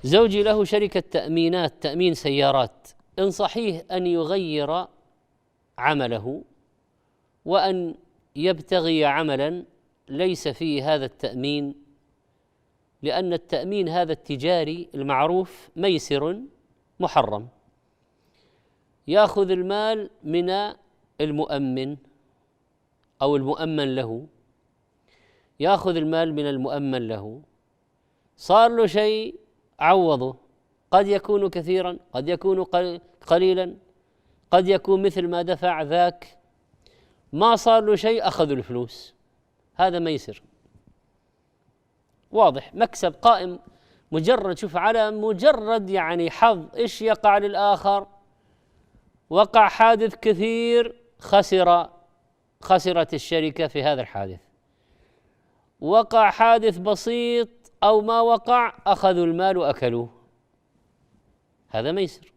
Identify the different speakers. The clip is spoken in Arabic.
Speaker 1: زوجي له شركة تأمينات، تأمين سيارات، إن صحيح أن يغير عمله وأن يبتغي عملا ليس فيه هذا التأمين، لأن التأمين هذا التجاري المعروف ميسر محرم، يأخذ المال من المؤمن أو المؤمن له، يأخذ المال من المؤمن له، صار له شيء عوضه، قد يكون كثيرا قد يكون قليلا، قد يكون مثل ما دفع ذاك، ما صار له شيء أخذ الفلوس، هذا ميسر واضح، مكسب قائم، مجرد شوف على مجرد يعني حظ إيش يقع للآخر، وقع حادث كثير خسرت الشركة في هذا الحادث، وقع حادث بسيط أو ما وقع أخذوا المال وأكلوه، هذا ميسر.